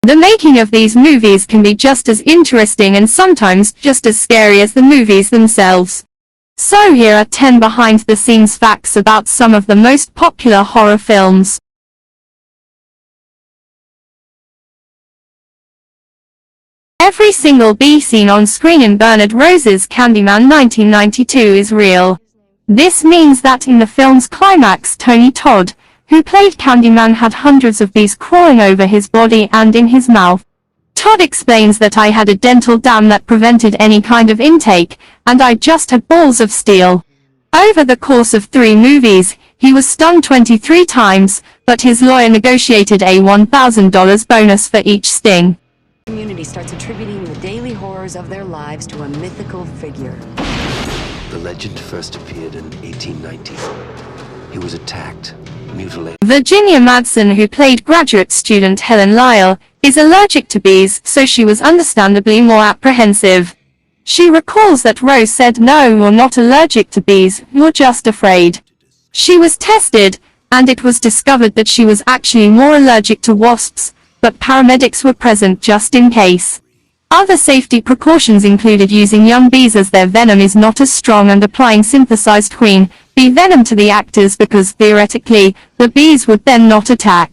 The making of these movies can be just as interesting and sometimes just as scary as the movies themselves. So here are 10 behind-the-scenes facts about some of the most popular horror films. Every single bee seen on screen in Bernard Rose's Candyman 1992 is real. This means that in the film's climax, Tony Todd, who played Candyman, had hundreds of bees crawling over his body and in his mouth. Todd explains that I had a dental dam that prevented any kind of intake, and I just had balls of steel. Over the course of 3 movies, he was stung 23 times, but his lawyer negotiated a $1,000 bonus for each sting. The community starts attributing the daily horrors of their lives to a mythical figure. The legend first appeared in 1890. He was attacked, mutilated. Virginia Madsen, who played graduate student Helen Lyle, is allergic to bees, so she was understandably more apprehensive. She recalls that Rose said, "No, you're not allergic to bees, you're just afraid." She was tested, and it was discovered that she was actually more allergic to wasps, but paramedics were present just in case. Other safety precautions included using young bees as their venom is not as strong and applying synthesized queen bee venom to the actors because, theoretically, the bees would then not attack.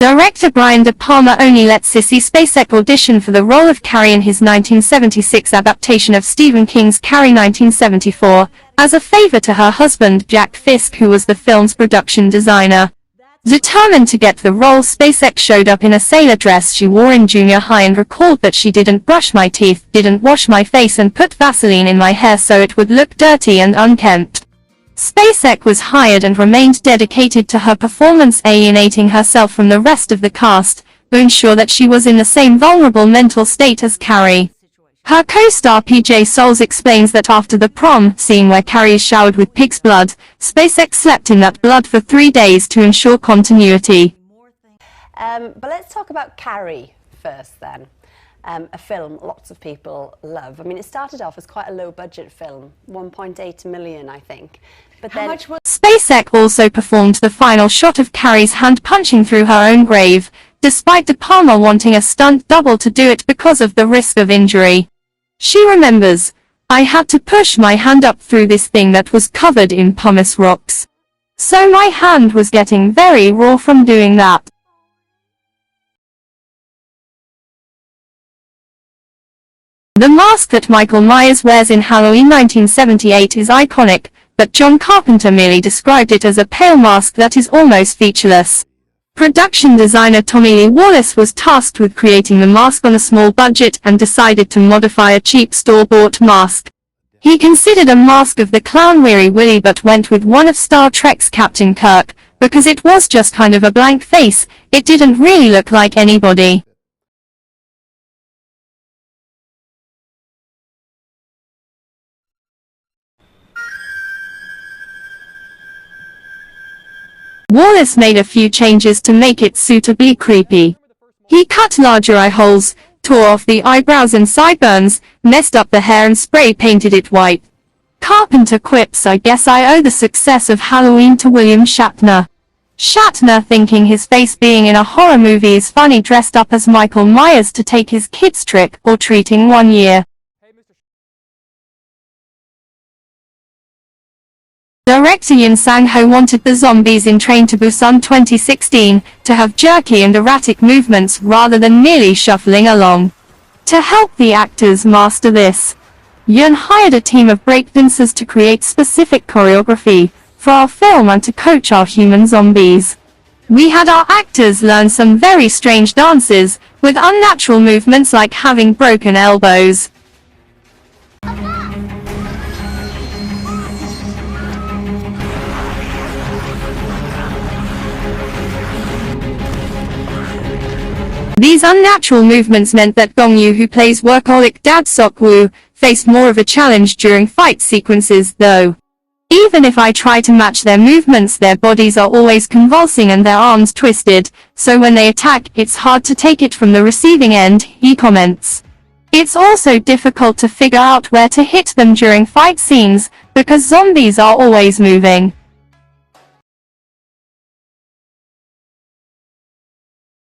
Director Brian De Palma only let Sissy Spacek audition for the role of Carrie in his 1976 adaptation of Stephen King's Carrie 1974, as a favor to her husband Jack Fisk, who was the film's production designer. Determined to get the role, Spacek showed up in a sailor dress she wore in junior high and recalled that she didn't brush my teeth, didn't wash my face and put Vaseline in my hair so it would look dirty and unkempt. Spacek was hired and remained dedicated to her performance, alienating herself from the rest of the cast, to ensure that she was in the same vulnerable mental state as Carrie. Her co-star PJ Soles explains that after the prom scene where Carrie is showered with pig's blood, Spacek slept in that blood for 3 days to ensure continuity. But let's talk about Carrie first then. A film lots of people love. I mean, it started off as quite a low-budget film, 1.8 million, I think. But then Spacek also performed the final shot of Carrie's hand punching through her own grave, despite De Palma wanting a stunt double to do it because of the risk of injury. She remembers, "I had to push my hand up through this thing that was covered in pumice rocks. So my hand was getting very raw from doing that." The mask that Michael Myers wears in Halloween 1978 is iconic, but John Carpenter merely described it as a pale mask that is almost featureless. Production designer Tommy Lee Wallace was tasked with creating the mask on a small budget and decided to modify a cheap store-bought mask. He considered a mask of the clown Weary Willy but went with one of Star Trek's Captain Kirk, because it was just kind of a blank face, it didn't really look like anybody. Wallace made a few changes to make it suitably creepy. He cut larger eye holes, tore off the eyebrows and sideburns, messed up the hair and spray painted it white. Carpenter quips, "I guess I owe the success of Halloween to William Shatner." Shatner, thinking his face being in a horror movie is funny, dressed up as Michael Myers to take his kids trick or treating one year. Director Yin Sang-ho wanted the zombies in Train to Busan 2016 to have jerky and erratic movements rather than merely shuffling along. To help the actors master this, Yin hired a team of breakdancers to create specific choreography for our film and to coach our human zombies. We had our actors learn some very strange dances, with unnatural movements like having broken elbows. These unnatural movements meant that Gong Yoo, who plays workaholic Dad Sok-woo, faced more of a challenge during fight sequences, though. "Even if I try to match their movements, their bodies are always convulsing and their arms twisted, so when they attack, it's hard to take it from the receiving end," he comments. It's also difficult to figure out where to hit them during fight scenes, because zombies are always moving.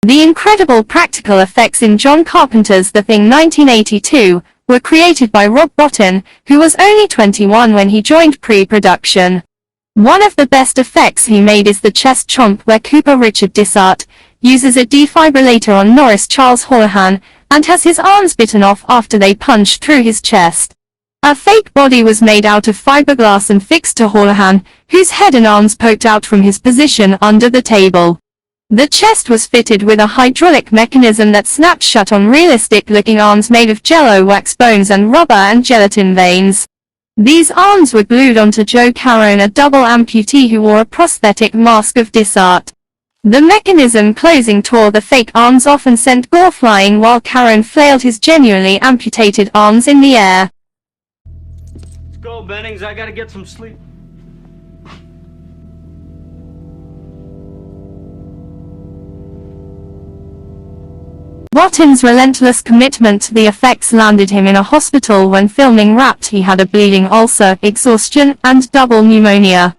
The incredible practical effects in John Carpenter's The Thing 1982 were created by Rob Bottin, who was only 21 when he joined pre-production. One of the best effects he made is the chest chomp where Cooper Richard Dysart uses a defibrillator on Norris Charles Holohan and has his arms bitten off after they punched through his chest. A fake body was made out of fiberglass and fixed to Holohan, whose head and arms poked out from his position under the table. The chest was fitted with a hydraulic mechanism that snapped shut on realistic-looking arms made of jello wax bones and rubber and gelatin veins. These arms were glued onto Joe Carone, a double amputee who wore a prosthetic mask of Dysart. The mechanism closing tore the fake arms off and sent gore flying while Carone flailed his genuinely amputated arms in the air. Let's go, Bennings. I gotta get some sleep. Bottin's relentless commitment to the effects landed him in a hospital when filming Wrapped. He had a bleeding ulcer, exhaustion, and double pneumonia.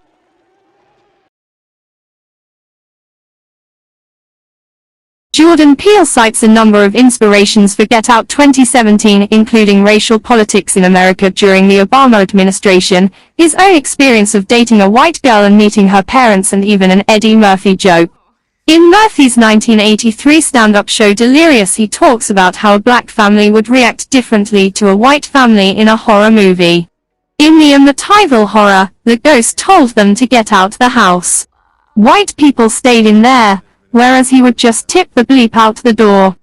Jordan Peele cites a number of inspirations for Get Out 2017, including racial politics in America during the Obama administration, his own experience of dating a white girl and meeting her parents, and even an Eddie Murphy joke. In Murphy's 1983 stand-up show Delirious, he talks about how a black family would react differently to a white family in a horror movie. In the Amityville Horror, the ghost told them to get out the house. White people stayed in there, whereas he would just tip the bleep out the door.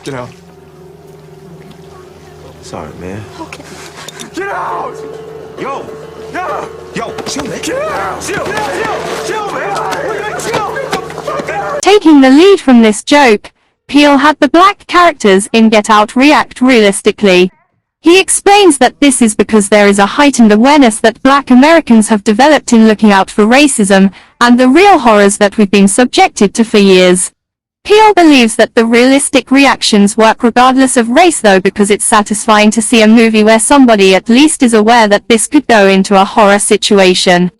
Get out. Sorry, man. Okay. Get out! Yo! Yo, chill, man. Get out! Chill, man. Chill. Taking the lead from this joke, Peele had the black characters in Get Out react realistically. He explains that this is because there is a heightened awareness that black Americans have developed in looking out for racism and the real horrors that we've been subjected to for years. Peele believes that the realistic reactions work regardless of race, though, because it's satisfying to see a movie where somebody at least is aware that this could go into a horror situation.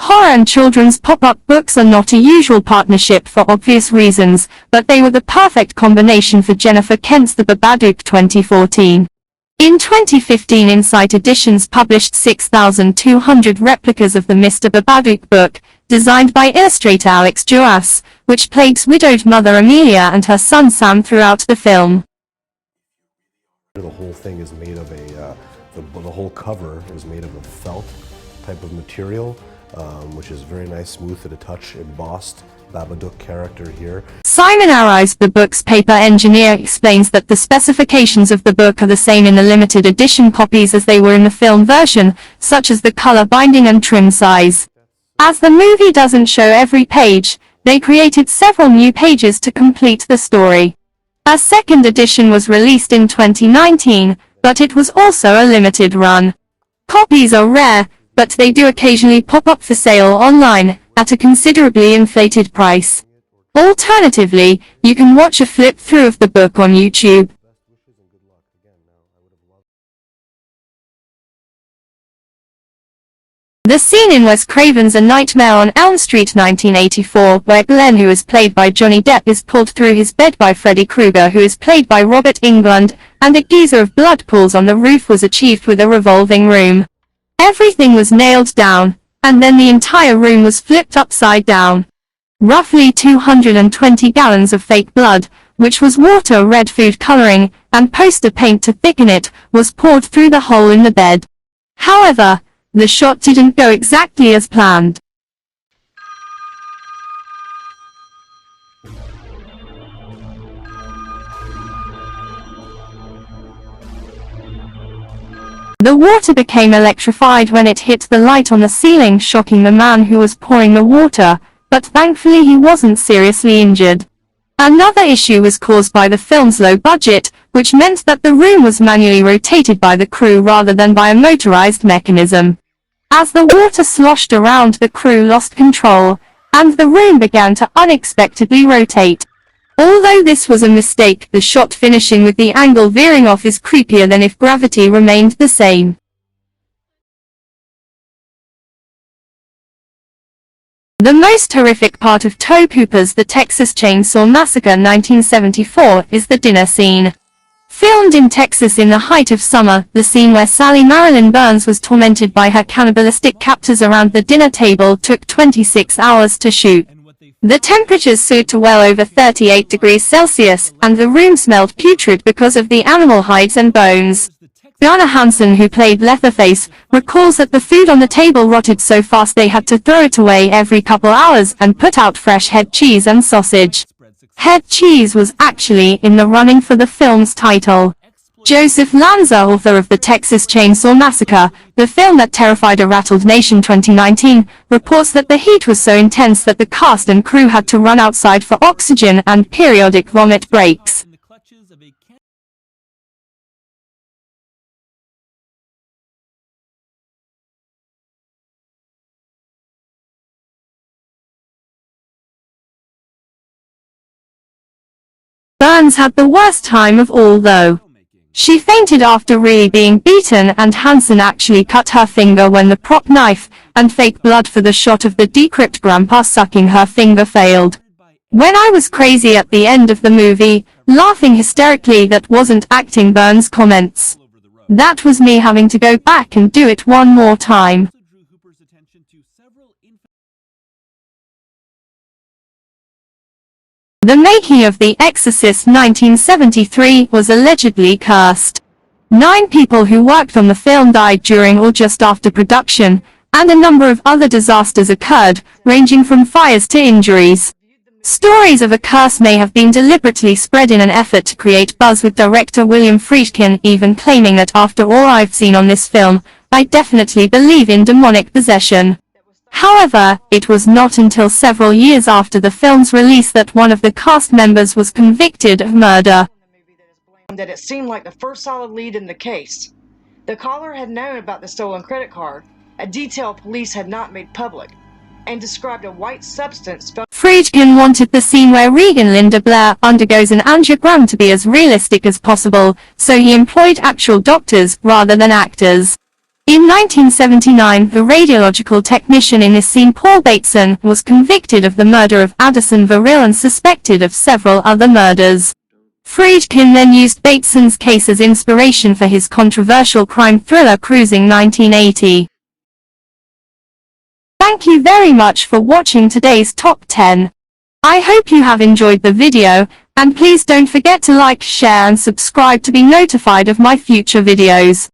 Horror and children's pop-up books are not a usual partnership for obvious reasons, but they were the perfect combination for Jennifer Kent's The Babadook 2014. In 2015, Insight Editions published 6,200 replicas of the Mr. Babadook book, designed by illustrator Alex Duras, which plagues widowed mother Amelia and her son Sam throughout the film. The whole thing is made of the whole cover is made of a felt type of material, which is very nice, smooth to the touch, embossed Babadook character here. Simon Arys, the book's paper engineer, explains that the specifications of the book are the same in the limited edition copies as they were in the film version, such as the color binding and trim size. As the movie doesn't show every page, they created several new pages to complete the story. A second edition was released in 2019, but it was also a limited run. Copies are rare, but they do occasionally pop up for sale online, at a considerably inflated price. Alternatively, you can watch a flip-through of the book on YouTube. The scene in Wes Craven's A Nightmare on Elm Street 1984, where Glenn, who is played by Johnny Depp, is pulled through his bed by Freddy Krueger, who is played by Robert Englund, and a geyser of blood pools on the roof, was achieved with a revolving room. Everything was nailed down, and then the entire room was flipped upside down. Roughly 220 gallons of fake blood, which was water, red food coloring, and poster paint to thicken it, was poured through the hole in the bed. However, the shot didn't go exactly as planned. The water became electrified when it hit the light on the ceiling, shocking the man who was pouring the water, but thankfully he wasn't seriously injured. Another issue was caused by the film's low budget, which meant that the room was manually rotated by the crew rather than by a motorized mechanism. As the water sloshed around, the crew lost control, and the room began to unexpectedly rotate. Although this was a mistake, the shot finishing with the angle veering off is creepier than if gravity remained the same. The most horrific part of Tobe Hooper's The Texas Chainsaw Massacre 1974 is the dinner scene. Filmed in Texas in the height of summer, the scene where Sally Marilyn Burns was tormented by her cannibalistic captors around the dinner table took 26 hours to shoot. The temperatures soared to well over 38 degrees Celsius, and the room smelled putrid because of the animal hides and bones. Gunnar Hansen, who played Leatherface, recalls that the food on the table rotted so fast they had to throw it away every couple hours and put out fresh head cheese and sausage. Head cheese was actually in the running for the film's title. Joseph Lanza, author of The Texas Chainsaw Massacre, the film that terrified a rattled nation 2019, reports that the heat was so intense that the cast and crew had to run outside for oxygen and periodic vomit breaks. Burns had the worst time of all though. She fainted after really being beaten, and Hansen actually cut her finger when the prop knife and fake blood for the shot of the decrypt grandpa sucking her finger failed. When I was crazy at the end of the movie, laughing hysterically, that wasn't acting, Burns comments. That was me having to go back and do it one more time. The making of The Exorcist 1973 was allegedly cursed. 9 people who worked on the film died during or just after production, and a number of other disasters occurred, ranging from fires to injuries. Stories of a curse may have been deliberately spread in an effort to create buzz, with director William Friedkin even claiming that after all I've seen on this film, I definitely believe in demonic possession. However, it was not until several years after the film's release that one of the cast members was convicted of murder. That it seemed like the first solid lead in the case. The caller had known about the stolen credit card, a detail police had not made public, and described a white substance. Friedkin wanted the scene where Regan Linda Blair undergoes an angiogram to be as realistic as possible, so he employed actual doctors rather than actors. In 1979, the radiological technician in this scene, Paul Bateson, was convicted of the murder of Addison Verrill and suspected of several other murders. Friedkin then used Bateson's case as inspiration for his controversial crime thriller Cruising 1980. Thank you very much for watching today's Top 10. I hope you have enjoyed the video, and please don't forget to like, share and subscribe to be notified of my future videos.